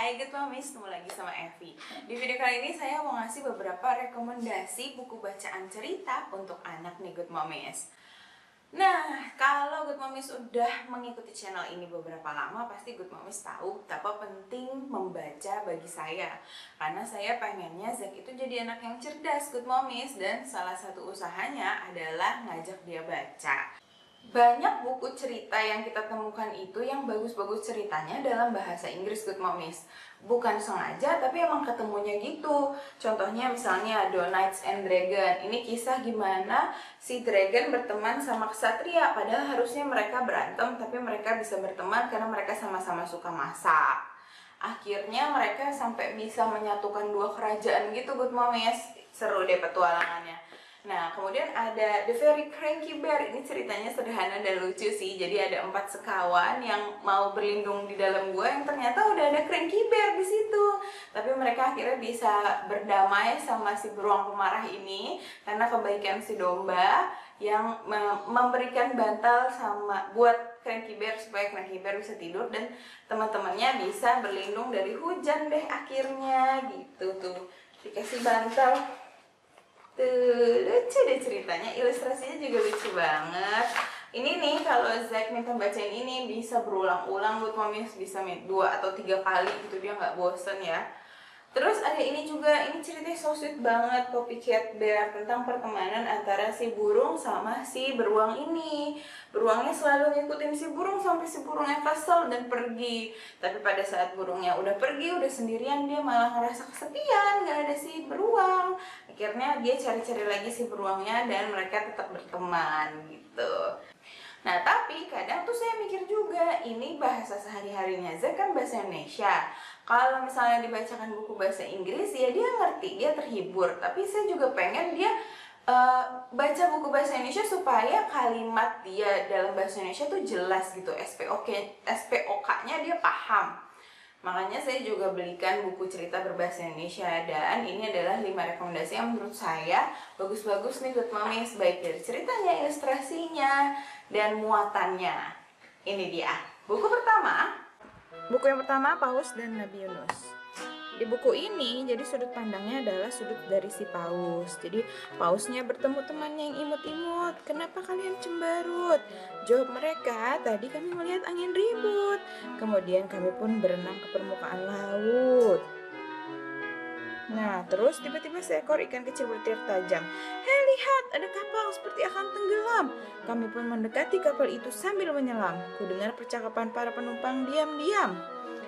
Hai good momies, ketemu lagi sama Evi. Di video kali ini saya mau ngasih beberapa rekomendasi buku bacaan cerita untuk anak nih good momies. Nah, kalau good momies udah mengikuti channel ini beberapa lama, pasti good momies tahu betapa penting membaca bagi saya. Karena saya pengennya Zack itu jadi anak yang cerdas good momies, dan salah satu usahanya adalah ngajak dia baca. Banyak buku cerita yang kita temukan itu yang bagus-bagus ceritanya dalam bahasa Inggris good momies. Bukan sengaja tapi emang ketemunya gitu. Contohnya misalnya The Knights and Dragon. Ini kisah gimana si dragon berteman sama ksatria. Padahal harusnya mereka berantem, tapi mereka bisa berteman karena mereka sama-sama suka masak. Akhirnya mereka sampai bisa menyatukan dua kerajaan gitu good momies. Seru deh petualangannya. Nah, kemudian ada The Very Cranky Bear. Ini ceritanya sederhana dan lucu sih. Jadi ada 4 sekawan yang mau berlindung di dalam gua yang ternyata udah ada Cranky Bear di situ. Tapi mereka akhirnya bisa berdamai sama si beruang pemarah ini karena kebaikan si domba yang memberikan bantal sama buat Cranky Bear supaya Cranky Bear bisa tidur dan teman-temannya bisa berlindung dari hujan deh akhirnya gitu tuh. Dikasih bantal. Tuh, lucu deh ceritanya, ilustrasinya juga lucu banget. Ini nih kalau Zack minta bacain ini bisa berulang-ulang good momies, bisa 2 atau 3 kali gitu, dia nggak bosen ya. Terus ada ini juga, ini ceritanya so sweet banget, Copycat Bear, tentang pertemanan antara si burung sama si beruang ini. Beruangnya selalu ngikutin si burung sampai si burungnya kesel dan pergi. Tapi pada saat burungnya udah pergi, udah sendirian, dia malah ngerasa kesepian, gak ada si beruang. Akhirnya dia cari-cari lagi si beruangnya dan mereka tetap berteman gitu. Nah, tapi kadang tuh saya mikir juga, ini bahasa sehari-harinya Zack kan bahasa Indonesia. Kalau misalnya dibacakan buku bahasa Inggris, ya dia ngerti, dia terhibur. Tapi saya juga pengen dia baca buku bahasa Indonesia supaya kalimat dia dalam bahasa Indonesia tuh jelas gitu, SPOK-nya dia paham. Makanya saya juga belikan buku cerita berbahasa Indonesia, dan ini adalah 5 rekomendasi yang menurut saya bagus-bagus nih good momies, baik dari ceritanya, ilustrasinya, dan muatannya. Ini dia buku pertama. Buku yang pertama, Paus dan Nabi Yunus. Di buku ini, jadi sudut pandangnya adalah sudut dari si paus. Jadi pausnya bertemu temannya yang imut-imut. Kenapa kalian cemberut? Jawab mereka, tadi kami melihat angin ribut. Kemudian kami pun berenang ke permukaan laut. Nah, terus tiba-tiba seekor ikan kecil berteriak tajam. Hei, lihat, ada kapal seperti akan tenggelam. Kami pun mendekati kapal itu sambil menyelam. Kudengar percakapan para penumpang diam-diam.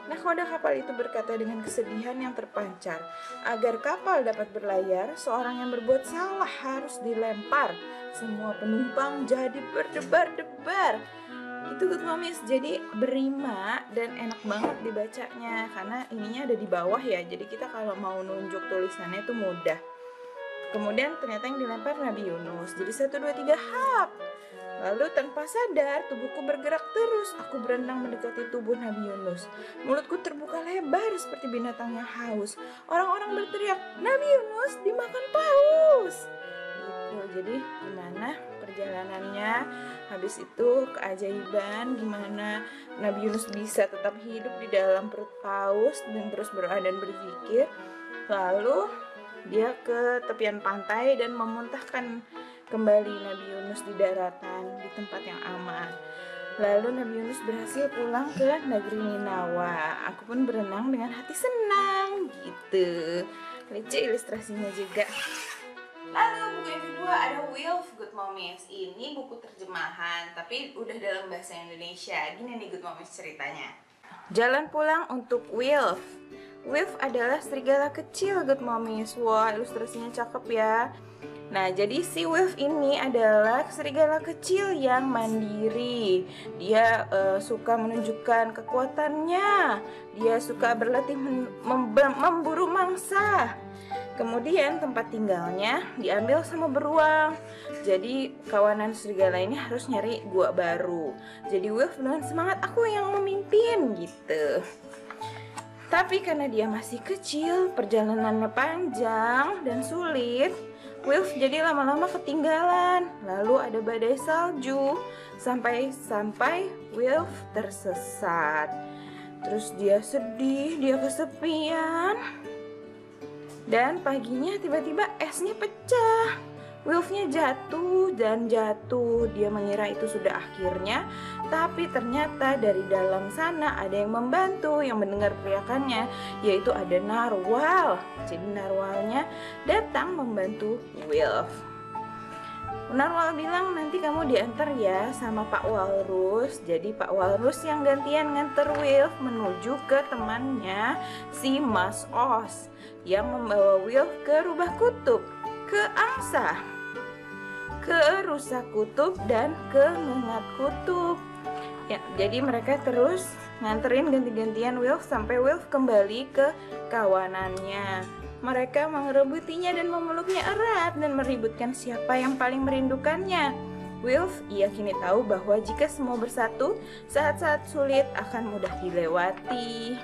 Nahkoda kapal itu berkata dengan kesedihan yang terpancar, agar kapal dapat berlayar, seorang yang berbuat salah harus dilempar. Semua penumpang jadi berdebar-debar. Itu good momies, jadi berima dan enak banget dibacanya karena ininya ada di bawah ya. Jadi kita kalau mau nunjuk tulisannya itu mudah. Kemudian ternyata yang dilempar Nabi Yunus. Jadi 1, 2, 3 hap. Lalu tanpa sadar tubuhku bergerak terus. Aku berenang mendekati tubuh Nabi Yunus. Mulutku terbuka lebar seperti binatang yang haus. Orang-orang berteriak, Nabi Yunus dimakan paus. Gitu. Jadi gimana perjalanannya? Habis itu keajaiban gimana Nabi Yunus bisa tetap hidup di dalam perut paus dan terus berdoa dan berzikir. Lalu dia ke tepian pantai dan memuntahkan kembali Nabi Yunus di daratan di tempat yang aman. Lalu Nabi Yunus berhasil pulang ke negeri Ninawa. Aku pun berenang dengan hati senang gitu. Lucu ilustrasinya juga. Lalu buku yang kedua ada Wilf good momies. Ini buku terjemahan tapi udah dalam bahasa Indonesia. Gini nih good momies ceritanya. Jalan pulang untuk Wilf. Wilf adalah serigala kecil good momies. Wah, ilustrasinya cakep ya. Nah, jadi si Wilf ini adalah serigala kecil yang mandiri. Dia suka menunjukkan kekuatannya. Dia suka berlatih memburu mangsa. Kemudian tempat tinggalnya diambil sama beruang. Jadi kawanan serigala ini harus nyari gua baru. Jadi Wilf dengan semangat, aku yang memimpin gitu. Tapi karena dia masih kecil, perjalanannya panjang dan sulit, Wilf jadi lama-lama ketinggalan. Lalu ada badai salju sampai Wilf tersesat. Terus dia sedih, dia kesepian. Dan paginya tiba-tiba esnya pecah. Wilfnya jatuh dan jatuh. Dia mengira itu sudah akhirnya, tapi ternyata dari dalam sana ada yang membantu, yang mendengar teriakannya, yaitu ada narwal. Jadi narwalnya datang membantu Wilf. Narwal bilang, nanti kamu diantar ya sama Pak Walrus. Jadi Pak Walrus yang gantian nganter Wilf menuju ke temannya si Mas Oz yang membawa Wilf ke rubah kutub, ke angsa, ke rusa kutub, dan ke ngengat kutub. Ya, jadi mereka terus nganterin ganti-gantian Wilf sampai Wilf kembali ke kawanannya. Mereka mengerebutinya dan memeluknya erat dan meributkan siapa yang paling merindukannya. Wilf, ia kini tahu bahwa jika semua bersatu, saat-saat sulit akan mudah dilewati.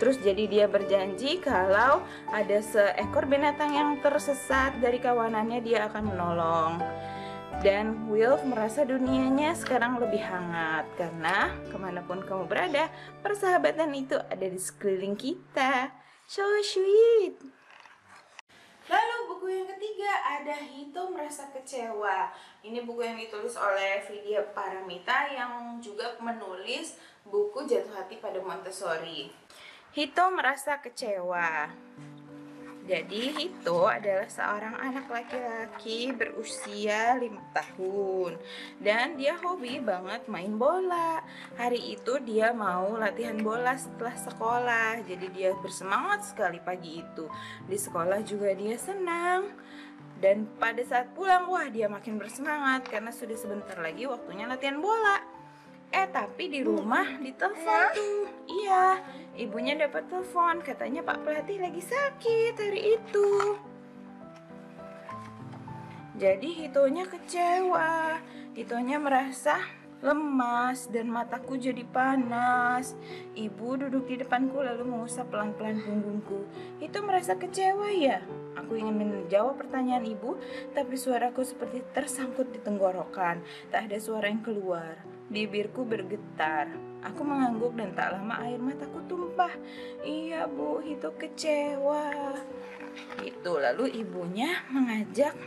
Terus jadi dia berjanji kalau ada seekor binatang yang tersesat dari kawanannya, dia akan menolong. Dan Wilf merasa dunianya sekarang lebih hangat karena kemanapun kamu berada, persahabatan itu ada di sekeliling kita. So sweet. Lalu buku yang ketiga ada Hito Merasa Kecewa. Ini buku yang ditulis oleh Vidya Paramita yang juga menulis buku Jatuh Hati pada Montessori. Hito merasa kecewa. Jadi Hito adalah seorang anak laki-laki berusia 5 tahun dan dia hobi banget main bola. Hari itu dia mau latihan bola setelah sekolah, jadi dia bersemangat sekali pagi itu. Di sekolah juga dia senang. Dan pada saat pulang, wah dia makin bersemangat karena sudah sebentar lagi waktunya latihan bola. Tapi di rumah ditelepon tuh. Iya, ibunya dapat telepon, katanya Pak Pelatih lagi sakit hari itu. Jadi Hitonya kecewa. Hitonya merasa lemas dan mataku jadi panas. Ibu duduk di depanku lalu mengusap pelan-pelan punggungku. Hito merasa kecewa ya. Aku ingin menjawab pertanyaan ibu, tapi suaraku seperti tersangkut di tenggorokan. Tak ada suara yang keluar. Bibirku bergetar. Aku mengangguk dan tak lama air mataku tumpah. Iya bu, Hito kecewa. Itu lalu ibunya mengajak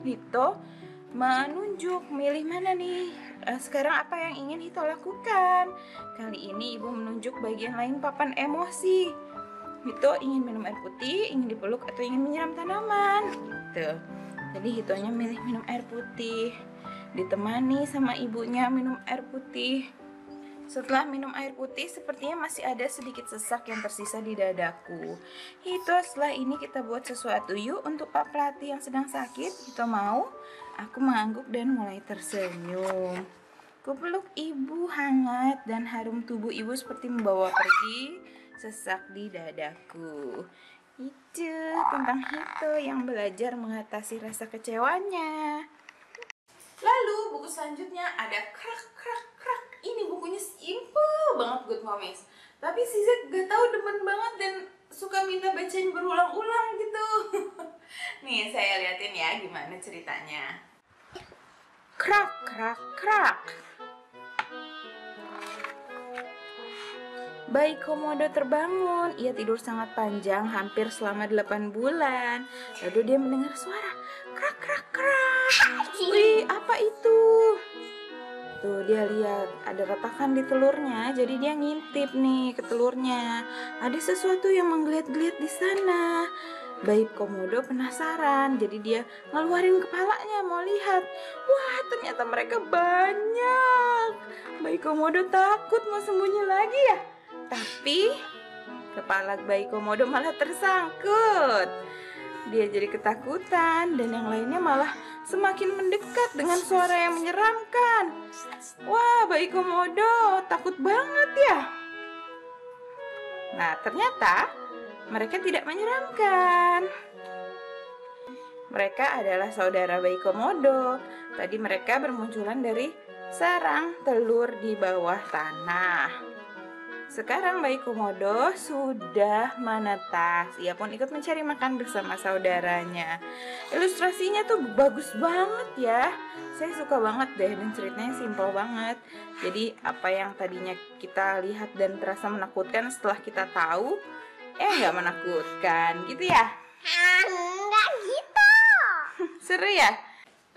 Hito menunjuk, milih mana nih sekarang apa yang ingin Hito lakukan. Kali ini ibu menunjuk bagian lain papan emosi. Hito ingin minum air putih, ingin dipeluk, atau ingin menyiram tanaman gitu. Jadi Hitonya milih minum air putih, ditemani sama ibunya minum air putih. Setelah minum air putih, sepertinya masih ada sedikit sesak yang tersisa di dadaku. Hito, setelah ini kita buat sesuatu yuk untuk Pak Pelatih yang sedang sakit. Hito mau? Aku mengangguk dan mulai tersenyum. Kupeluk ibu hangat dan harum tubuh ibu seperti membawa pergi sesak di dadaku. Itu tentang Hito yang belajar mengatasi rasa kecewanya. Lalu buku selanjutnya ada Krak Krak Krak. Ini bukunya simple banget Good Mommies. Tapi si Zek gak tahu demen banget dan suka minta bacain berulang-ulang gitu. Nih saya liatin ya gimana ceritanya. Krak Krak Krak. Bayi Komodo terbangun. Ia tidur sangat panjang, hampir selama 8 bulan. Lalu dia mendengar suara krak krak krak. Wih, apa itu? Tuh dia lihat ada retakan di telurnya. Jadi dia ngintip nih ke telurnya. Ada sesuatu yang menggeliat-geliat di sana. Bayi Komodo penasaran. Jadi dia ngeluarin kepalanya mau lihat. Wah, ternyata mereka banyak. Bayi Komodo takut mau sembunyi lagi ya. Tapi kepala bayi Komodo malah tersangkut. Dia jadi ketakutan dan yang lainnya malah semakin mendekat dengan suara yang menyeramkan. Wah, bayi Komodo takut banget ya. Nah, ternyata mereka tidak menyeramkan. Mereka adalah saudara bayi Komodo. Tadi mereka bermunculan dari sarang telur di bawah tanah. Sekarang bayi komodo sudah menetas. Ia pun ikut mencari makan bersama saudaranya. Ilustrasinya tuh bagus banget ya. Saya suka banget deh, dan ceritanya simpel banget. Jadi apa yang tadinya kita lihat dan terasa menakutkan, setelah kita tahu, nggak menakutkan gitu ya. Enggak gitu. Seru ya?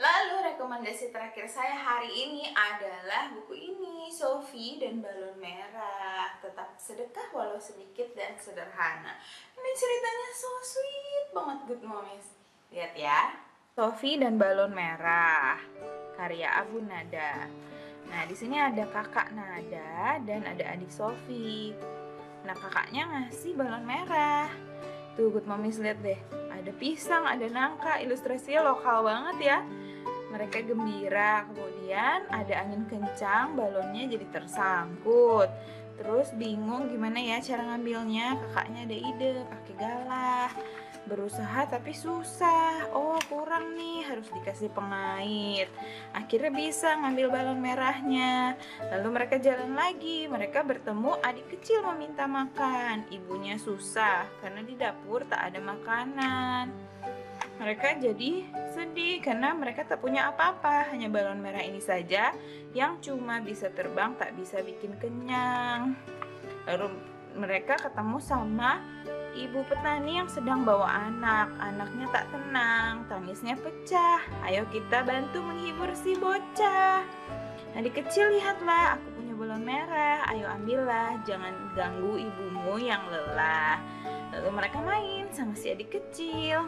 Lalu rekomendasi terakhir saya hari ini adalah buku ini, Sophie dan Balon Merah. Tetap sedekah walau sedikit dan sederhana. Ini ceritanya so sweet banget, Good Momies. Lihat ya. Sophie dan Balon Merah, karya Abu Nada. Nah, di sini ada kakak Nada dan ada adik Sophie. Nah, kakaknya ngasih balon merah. Tuh, Good Momies, lihat deh. Ada pisang, ada nangka, ilustrasinya lokal banget ya. Mereka gembira, kemudian ada angin kencang, balonnya jadi tersangkut. Terus bingung gimana ya cara ngambilnya, kakaknya ada ide, pakai galah. Berusaha tapi susah, kurang nih, harus dikasih pengait. Akhirnya bisa ngambil balon merahnya. Lalu mereka jalan lagi, mereka bertemu adik kecil meminta makan. Ibunya susah karena di dapur tak ada makanan. Mereka jadi sedih karena mereka tak punya apa-apa, hanya balon merah ini saja yang cuma bisa terbang, tak bisa bikin kenyang. Lalu mereka ketemu sama ibu petani yang sedang bawa anak. Anaknya tak tenang, tangisnya pecah. Ayo kita bantu menghibur si bocah. Adik kecil, lihatlah, aku punya balon merah. Ayo ambillah, jangan ganggu ibumu yang lelah. Lalu mereka main sama si adik kecil.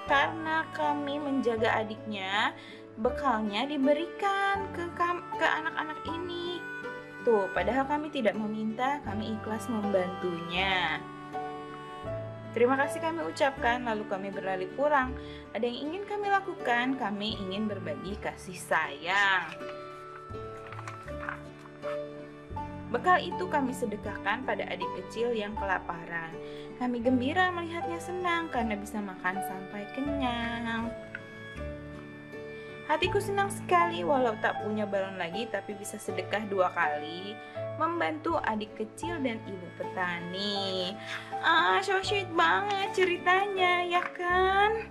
Karena kami menjaga adiknya, bekalnya diberikan ke anak-anak ini. Tuh, padahal kami tidak meminta, kami ikhlas membantunya. Terima kasih kami ucapkan, lalu kami berlari pulang. Ada yang ingin kami lakukan, kami ingin berbagi kasih sayang. Bekal itu kami sedekahkan pada adik kecil yang kelaparan. Kami gembira melihatnya senang karena bisa makan sampai kenyang. Hatiku senang sekali walau tak punya balon lagi, tapi bisa sedekah 2 kali, membantu adik kecil dan ibu petani. So sweet banget ceritanya, ya kan?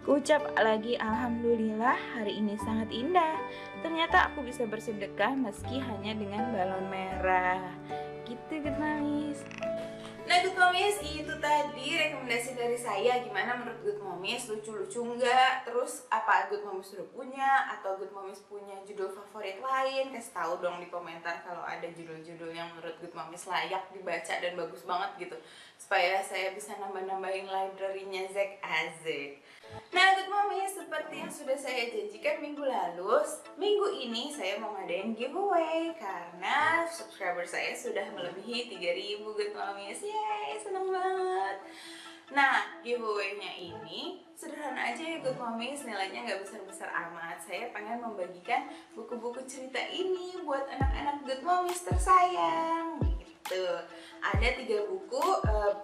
Kuucap lagi alhamdulillah, hari ini sangat indah. Ternyata aku bisa bersedekah meski hanya dengan balon merah. Gitu, Good Momies. Nah, Good Momies, itu tadi rekomendasi dari saya. Gimana menurut Good Momies? Lucu-lucu nggak? Terus apa Good Momies sudah punya? Atau Good Momies punya judul favorit lain? Kasih tahu dong di komentar kalau ada judul-judul yang menurut Good Momies layak dibaca dan bagus banget gitu, supaya saya bisa nambah-nambahin library-nya Zack Azek. Nah, Good Momies, seperti yang sudah saya janjikan minggu lalu, minggu ini saya mau ngadain giveaway karena subscriber saya sudah melebihi 3.000, Good Momies. Yeay, seneng banget. Nah, giveaway-nya ini sederhana aja ya, Good Momies, nilainya nggak besar-besar amat. Saya pengen membagikan buku-buku cerita ini buat anak-anak Good Momies tersayang. Ada 3 buku,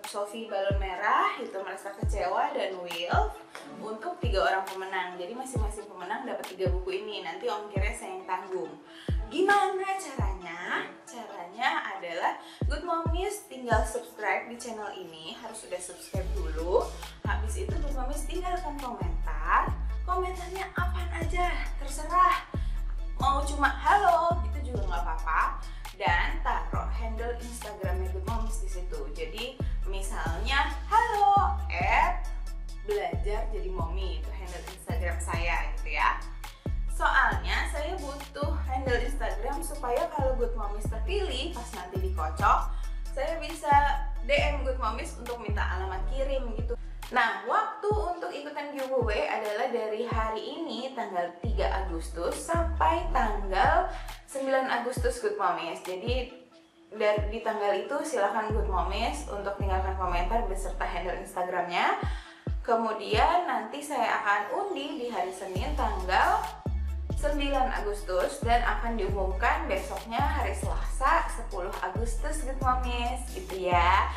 Sophie Balon Merah, Itu Merasa Kecewa, dan Will, untuk 3 orang pemenang. Jadi masing-masing pemenang dapat 3 buku ini. Nanti ongkirnya saya yang tanggung. Gimana caranya? Caranya adalah Good Momies tinggal subscribe di channel ini. Harus sudah subscribe dulu. Habis itu Good Momies tinggalkan komentar. Komentarnya apaan aja, terserah. Mau cuma halo gitu juga nggak apa-apa. Dan taruh handle Instagramnya Good Momies di situ. Jadi misalnya halo @belajar jadi mommy, itu handle Instagram saya gitu ya. Soalnya saya butuh handle Instagram supaya kalau Good Momies terpilih pas nanti dikocok, saya bisa DM Good Momies untuk minta alamat kirim gitu. Nah, waktu untuk ikutan giveaway adalah dari hari ini tanggal 3 Agustus sampai tanggal 9 Agustus, Good Momies. Jadi di tanggal itu silahkan Good Momies untuk tinggalkan komentar beserta handle Instagramnya. Kemudian nanti saya akan undi di hari Senin tanggal 9 Agustus dan akan diumumkan besoknya hari Selasa 10 Agustus, Good Momies, gitu ya.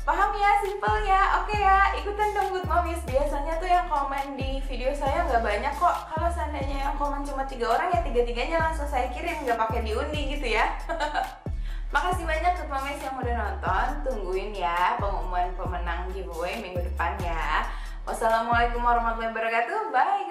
Paham ya, simple ya. Oke ya, ikutan dong Good Momies. Biasanya tuh yang komen di video saya nggak banyak kok. Kalau seandainya yang komen cuma 3 orang ya 3-3-nya langsung saya kirim, nggak pakai diundi gitu ya. Makasih banyak Good Momies yang udah nonton. Tungguin ya pengumuman pemenang giveaway minggu depan ya. Wassalamualaikum warahmatullahi wabarakatuh. Bye.